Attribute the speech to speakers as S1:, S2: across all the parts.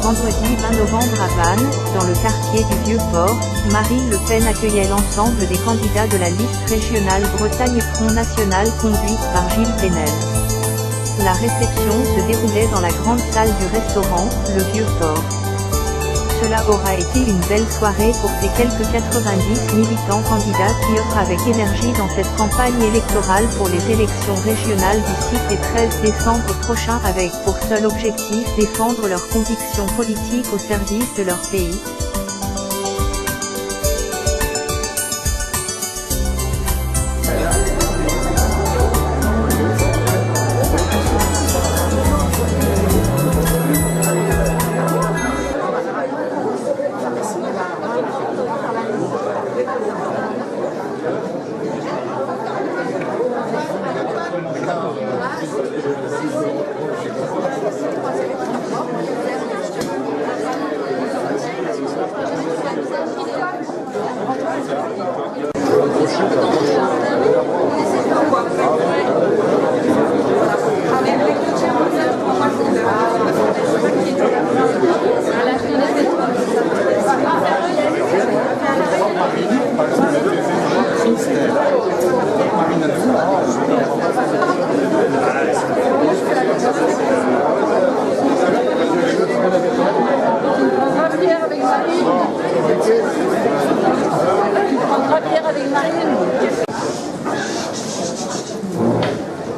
S1: vendredi 20 novembre à Vannes, dans le quartier du Vieux-Port, Marine Le Pen accueillait l'ensemble des candidats de la liste régionale Bretagne Front National conduite par Gilles Pénel. La réception se déroulait dans la grande salle du restaurant, le Vieux-Port. Cela aura été une belle soirée pour ces quelques 90 militants candidats qui œuvrent avec énergie dans cette campagne électorale pour les élections régionales du 6 et 13 décembre prochain avec pour seul objectif défendre leurs convictions politiques au service de leur pays.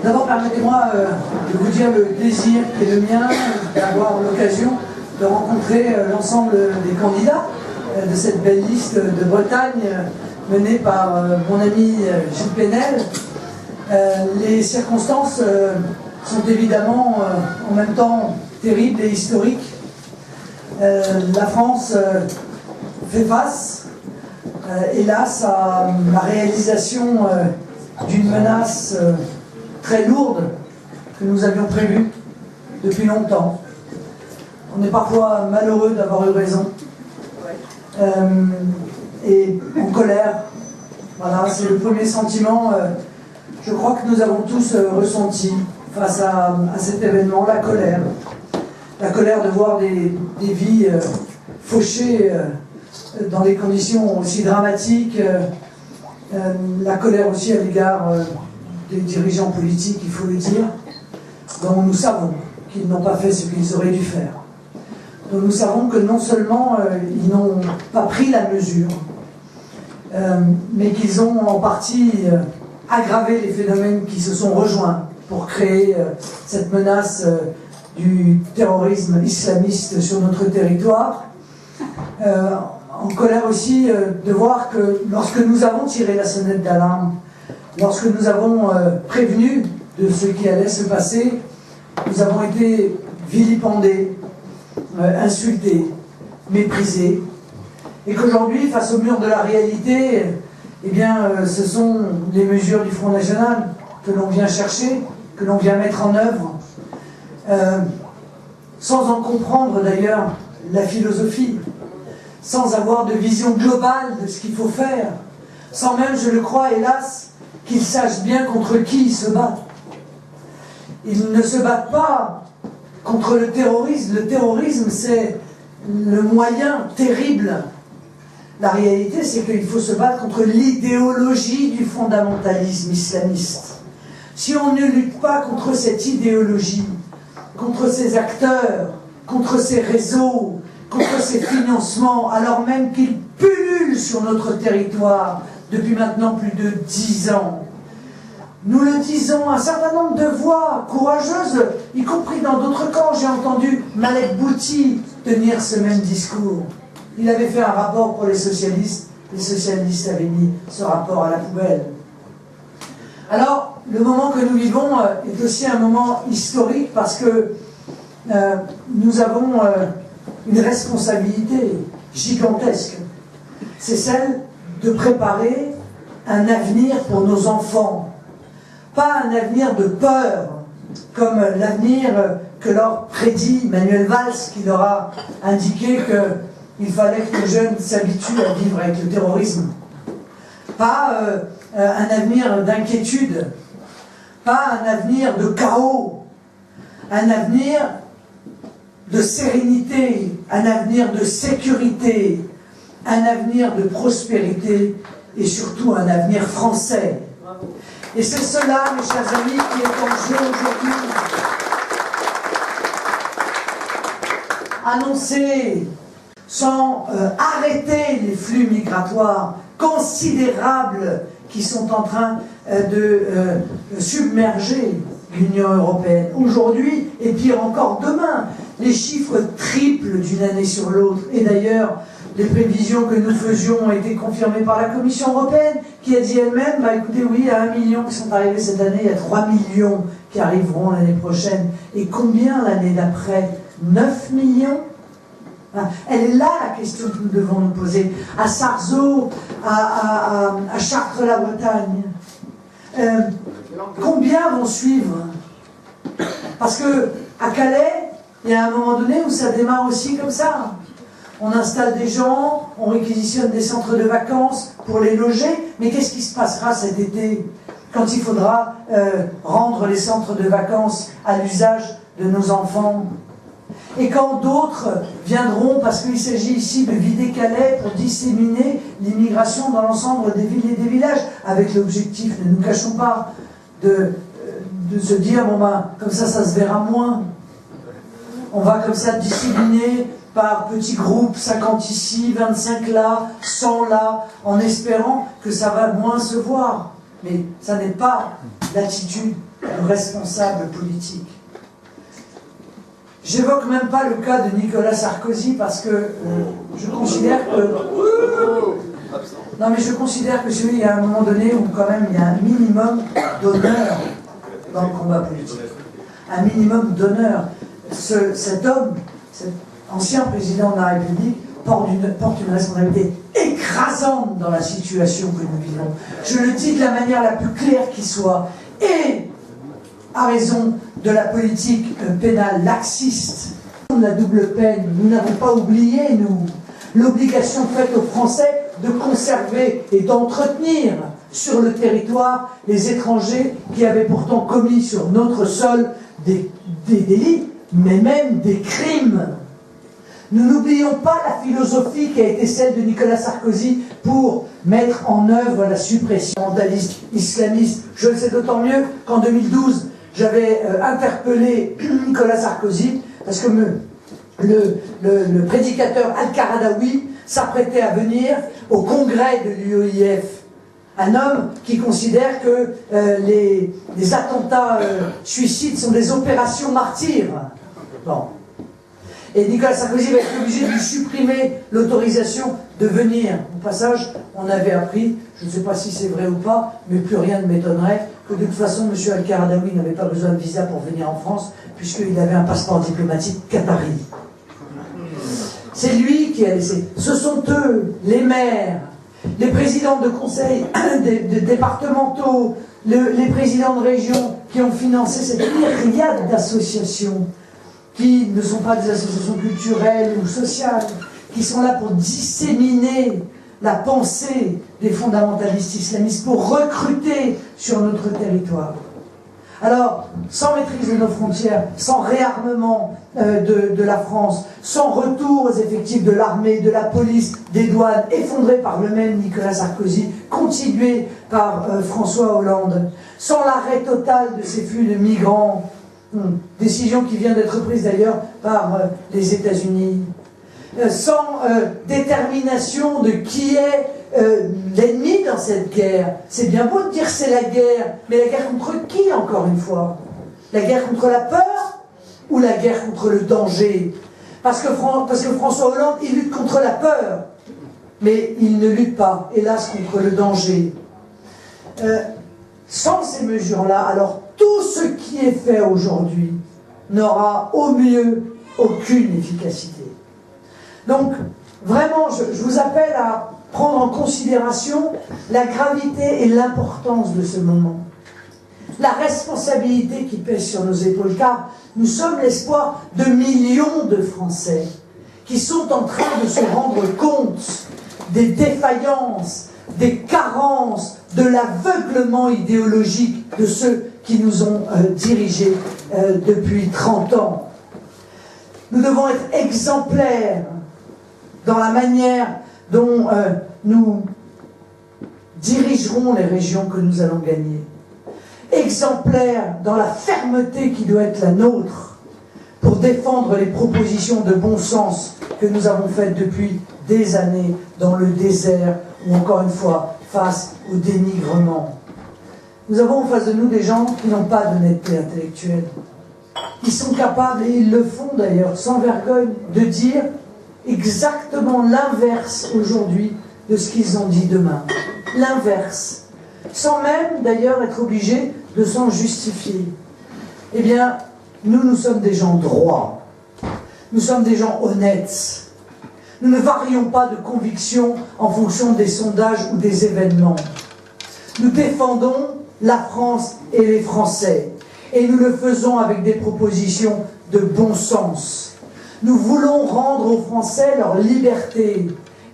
S2: D'abord, permettez-moi de vous dire le plaisir qui est le mien d'avoir l'occasion de rencontrer l'ensemble des candidats de cette belle liste de Bretagne menée par mon ami Gilles Pénel. Les circonstances sont évidemment en même temps terribles et historiques. La France fait face, hélas, à la réalisation d'une menace très lourde que nous avions prévue depuis longtemps. On est parfois malheureux d'avoir eu raison et en colère. Voilà, c'est le premier sentiment, je crois que nous avons tous ressenti face à cet événement, la colère. La colère de voir des vies fauchées dans des conditions aussi dramatiques. La colère aussi à l'égard des dirigeants politiques, il faut le dire, dont nous savons qu'ils n'ont pas fait ce qu'ils auraient dû faire. Donc nous savons que non seulement ils n'ont pas pris la mesure, mais qu'ils ont en partie aggravé les phénomènes qui se sont rejoints pour créer cette menace du terrorisme islamiste sur notre territoire. En colère aussi de voir que lorsque nous avons tiré la sonnette d'alarme, lorsque nous avons prévenu de ce qui allait se passer, nous avons été vilipendés, insultés, méprisés, et qu'aujourd'hui, face au mur de la réalité, eh bien, ce sont les mesures du Front National que l'on vient chercher, que l'on vient mettre en œuvre, sans en comprendre d'ailleurs la philosophie, sans avoir de vision globale de ce qu'il faut faire, sans même, je le crois, hélas, qu'ils sachent bien contre qui ils se battent. Ils ne se battent pas contre le terrorisme. Le terrorisme, c'est le moyen terrible. La réalité, c'est qu'il faut se battre contre l'idéologie du fondamentalisme islamiste. Si on ne lutte pas contre cette idéologie, contre ces acteurs, contre ces réseaux, contre ces financements, alors même qu'ils pullulent sur notre territoire depuis maintenant plus de 10 ans. Nous le disons, un certain nombre de voix courageuses, y compris dans d'autres camps. J'ai entendu Malek Bouti tenir ce même discours. Il avait fait un rapport pour les socialistes avaient mis ce rapport à la poubelle. Alors, le moment que nous vivons est aussi un moment historique parce que nous avons une responsabilité gigantesque. C'est celle de préparer un avenir pour nos enfants. Pas un avenir de peur, comme l'avenir que leur prédit Manuel Valls, qui leur a indiqué qu'il fallait que les jeunes s'habituent à vivre avec le terrorisme. Pas un avenir d'inquiétude, pas un avenir de chaos, un avenir de sérénité, un avenir de sécurité, un avenir de prospérité et surtout un avenir français. Et c'est cela, mes chers amis, qui est en jeu aujourd'hui. Annoncer sans arrêter les flux migratoires considérables qui sont en train de submerger l'Union européenne aujourd'hui, et pire encore demain. Les chiffres triplent d'une année sur l'autre. Et d'ailleurs, les prévisions que nous faisions ont été confirmées par la Commission européenne, qui a dit elle-même, bah écoutez, oui, il y a 1 million qui sont arrivés cette année, il y a 3 millions qui arriveront l'année prochaine. Et combien l'année d'après? 9 millions? Elle est là la question que nous devons nous poser. À Sarzeau, à Chartres-la-Bretagne, combien vont suivre? Parce que à Calais, il y a un moment donné où ça démarre aussi comme ça. On installe des gens, on réquisitionne des centres de vacances pour les loger, mais qu'est-ce qui se passera cet été quand il faudra rendre les centres de vacances à l'usage de nos enfants? Et quand d'autres viendront, parce qu'il s'agit ici de vider Calais pour disséminer l'immigration dans l'ensemble des villes et des villages, avec l'objectif, ne nous cachons pas, de se dire, bon ben, comme ça se verra moins. On va comme ça disséminer par petits groupes, 50 ici, 25 là, 100 là, en espérant que ça va moins se voir. Mais ça n'est pas l'attitude du responsable politique. J'évoque même pas le cas de Nicolas Sarkozy parce que je considère que... Non mais je considère que celui, il y a un moment donné où quand même il y a un minimum d'honneur dans le combat politique. Un minimum d'honneur. Cet homme, cet ancien président de la République, porte une responsabilité écrasante dans la situation que nous vivons. Je le dis de la manière la plus claire qui soit. Et à raison de la politique pénale laxiste, la double peine, nous n'avons pas oublié, nous, l'obligation faite aux Français de conserver et d'entretenir sur le territoire les étrangers qui avaient pourtant commis sur notre sol des délits, mais même des crimes. Nous n'oublions pas la philosophie qui a été celle de Nicolas Sarkozy pour mettre en œuvre la suppression mentaliste islamiste. Je le sais d'autant mieux qu'en 2012, j'avais interpellé Nicolas Sarkozy parce que le prédicateur Al-Qaradawi s'apprêtait à venir au congrès de l'UOIF. Un homme qui considère que les attentats suicides sont des opérations martyrs. Bon. Et Nicolas Sarkozy va être obligé de lui supprimer l'autorisation de venir. Au passage, on avait appris, je ne sais pas si c'est vrai ou pas, mais plus rien ne m'étonnerait, que de toute façon, M. Al-Qaradawi n'avait pas besoin de visa pour venir en France, puisqu'il avait un passeport diplomatique qatari. C'est lui qui a laissé. Ce sont eux, les maires, les présidents de conseils départementaux, les présidents de région, qui ont financé cette myriade d'associations, qui ne sont pas des associations culturelles ou sociales, qui sont là pour disséminer la pensée des fondamentalistes islamistes, pour recruter sur notre territoire. Alors, sans maîtrise de nos frontières, sans réarmement de la France, sans retour aux effectifs de l'armée, de la police, des douanes, effondrés par le même Nicolas Sarkozy, continué par François Hollande, sans l'arrêt total de ces flux de migrants, décision qui vient d'être prise d'ailleurs par les États-Unis, sans détermination de qui est l'ennemi dans cette guerre. C'est bien beau de dire c'est la guerre, mais la guerre contre qui, encore une fois? La guerre contre la peur ou la guerre contre le danger? Parce que François Hollande, il lutte contre la peur, mais il ne lutte pas, hélas, contre le danger. Sans ces mesures-là, alors tout ce qui est fait aujourd'hui n'aura au mieux aucune efficacité. Donc, vraiment, je vous appelle à prendre en considération la gravité et l'importance de ce moment. La responsabilité qui pèse sur nos épaules, car nous sommes l'espoir de millions de Français qui sont en train de se rendre compte des défaillances, des carences, de l'aveuglement idéologique de ceux qui nous ont dirigés depuis 30 ans. Nous devons être exemplaires dans la manière dont nous dirigerons les régions que nous allons gagner. Exemplaires dans la fermeté qui doit être la nôtre pour défendre les propositions de bon sens que nous avons faites depuis des années dans le désert ou encore une fois face au dénigrement. Nous avons en face de nous des gens qui n'ont pas d'honnêteté intellectuelle. Ils sont capables, et ils le font d'ailleurs sans vergogne, de dire exactement l'inverse aujourd'hui de ce qu'ils ont dit demain. L'inverse. Sans même d'ailleurs être obligés de s'en justifier. Eh bien, nous sommes des gens droits. Nous sommes des gens honnêtes. Nous ne varions pas de conviction en fonction des sondages ou des événements. Nous défendons la France et les Français. Et nous le faisons avec des propositions de bon sens. Nous voulons rendre aux Français leur liberté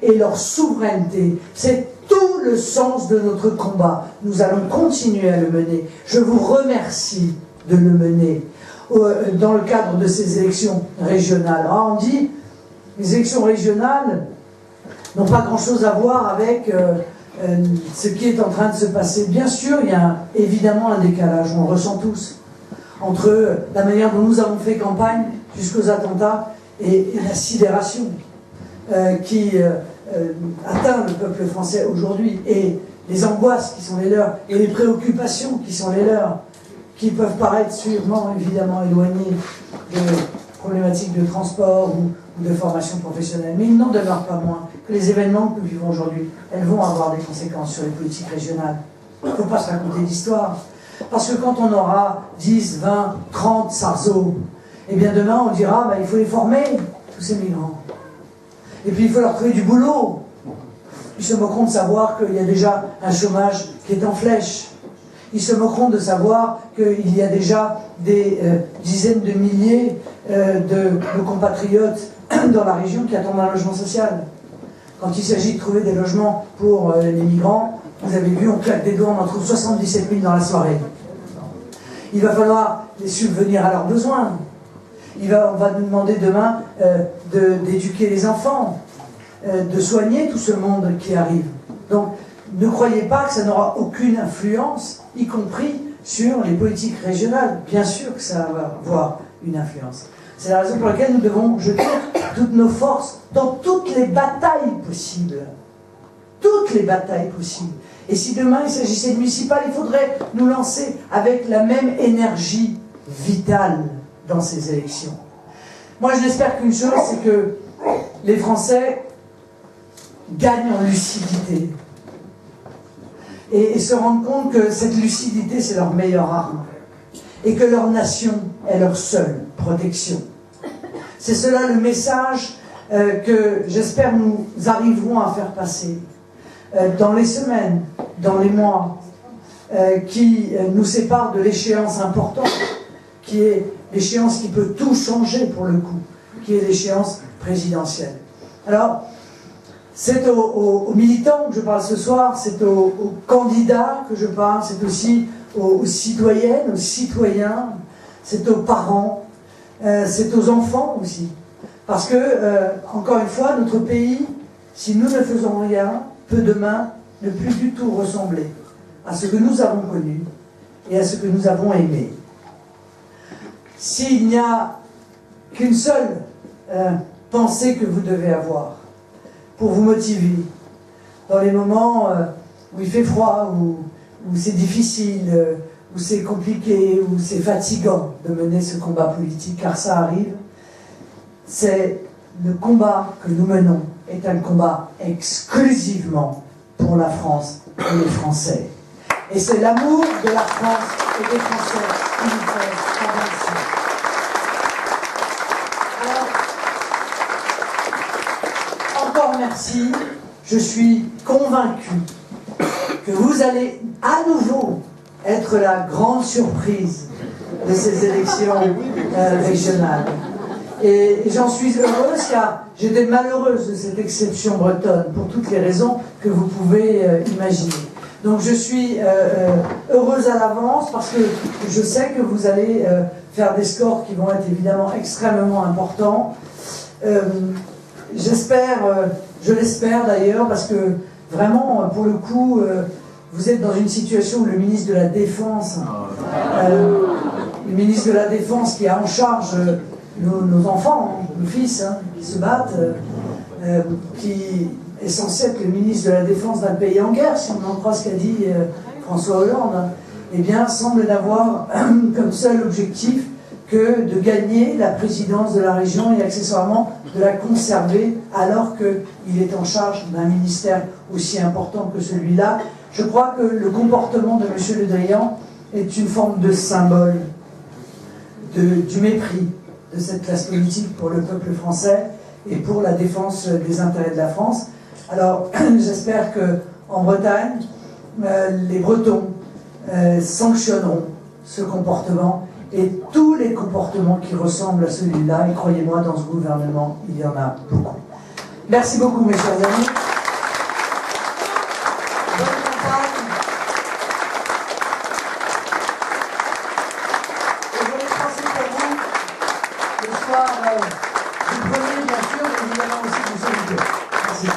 S2: et leur souveraineté. C'est tout le sens de notre combat. Nous allons continuer à le mener. Je vous remercie de le mener dans le cadre de ces élections régionales. Alors on dit, les élections régionales n'ont pas grand-chose à voir avec ce qui est en train de se passer. Bien sûr, il y a évidemment un décalage, on le ressent tous, entre la manière dont nous avons fait campagne jusqu'aux attentats et la sidération qui atteint le peuple français aujourd'hui, et les angoisses qui sont les leurs, et les préoccupations qui sont les leurs, qui peuvent paraître sûrement évidemment éloignées de problématiques de transport ou de formation professionnelle. Mais il n'en demeure pas moins que les événements que nous vivons aujourd'hui, elles vont avoir des conséquences sur les politiques régionales. Il ne faut pas se raconter d'histoire. Parce que quand on aura 10, 20, 30 Sarzeau, eh bien demain on dira, il faut les former, tous ces migrants. Et puis il faut leur trouver du boulot. Ils se moqueront de savoir qu'il y a déjà un chômage qui est en flèche. Ils se moqueront de savoir qu'il y a déjà des dizaines de milliers de nos compatriotes dans la région qui attendent un logement social. Quand il s'agit de trouver des logements pour les migrants, vous avez vu, on claque des doigts, on en trouve 77 000 dans la soirée. Il va falloir les subvenir à leurs besoins. On va nous demander demain d'éduquer les enfants, de soigner tout ce monde qui arrive. Donc, ne croyez pas que ça n'aura aucune influence, y compris sur les politiques régionales. Bien sûr que ça va avoir une influence. C'est la raison pour laquelle nous devons jeter toutes nos forces dans toutes les batailles possibles. Toutes les batailles possibles. Et si demain il s'agissait de municipal, il faudrait nous lancer avec la même énergie vitale dans ces élections. Moi, je n'espère qu'une chose, c'est que les Français gagnent en lucidité. Et se rendent compte que cette lucidité, c'est leur meilleure arme. Et que leur nation est leur seule protection. C'est cela le message que j'espère nous arriverons à faire passer dans les semaines, dans les mois, qui nous séparent de l'échéance importante, qui est l'échéance qui peut tout changer pour le coup, qui est l'échéance présidentielle. Alors, c'est aux militants que je parle ce soir, c'est aux candidats que je parle, c'est aussi aux citoyennes, aux citoyens, c'est aux parents, c'est aux enfants aussi. Parce que, encore une fois, notre pays, si nous ne faisons rien, peut demain ne plus du tout ressembler à ce que nous avons connu et à ce que nous avons aimé. S'il n'y a qu'une seule pensée que vous devez avoir pour vous motiver dans les moments où il fait froid, où c'est difficile, où c'est compliqué, où c'est fatigant de mener ce combat politique, car ça arrive, c'est le combat que nous menons est un combat exclusivement pour la France et les Français. Et c'est l'amour de la France et des Français qui nous fait avancer. Alors, encore merci. Je suis convaincu que vous allez à nouveau être la grande surprise de ces élections régionales. Et j'en suis heureuse car j'étais malheureuse de cette exception bretonne pour toutes les raisons que vous pouvez imaginer. Donc je suis heureuse à l'avance parce que je sais que vous allez faire des scores qui vont être évidemment extrêmement importants. J'espère, je l'espère d'ailleurs, parce que vraiment, pour le coup, vous êtes dans une situation où le ministre de la Défense, le ministre de la Défense qui a en charge nos enfants, nos fils, qui se battent, qui est censé être le ministre de la Défense d'un pays en guerre, si on en croit ce qu'a dit François Hollande, eh bien, semble n'avoir comme seul objectif que de gagner la présidence de la région et accessoirement de la conserver alors qu'il est en charge d'un ministère aussi important que celui-là. Je crois que le comportement de M. Le Drian est une forme de symbole du mépris de cette classe politique pour le peuple français et pour la défense des intérêts de la France. Alors, j'espère qu'en Bretagne, les Bretons sanctionneront ce comportement et tous les comportements qui ressemblent à celui-là. Et croyez-moi, dans ce gouvernement, il y en a beaucoup. Merci beaucoup, mes chers amis. Bonne campagne. Et je vais passer pour vous le soir du premier, bien sûr, mais évidemment aussi du second. Merci.